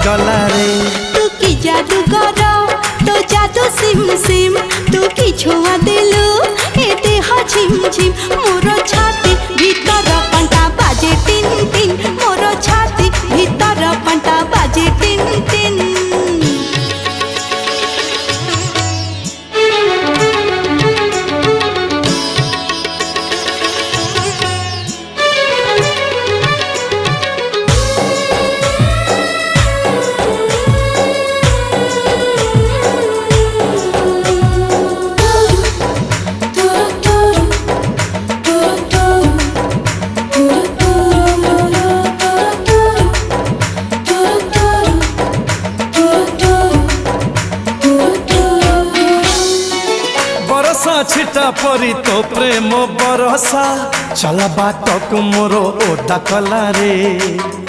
गला रे। तू की जादूगर तो जादू सिम सिम तू की छुआ दिलु ए देह झिम झिम मोर छाती भीतर पंटा बाजे टिन टिन मोर छाती भीतर पंटा बाजे टिन टिन। छिटा परी तो प्रेम बरसा चल बात को मोर ओदा कला रे।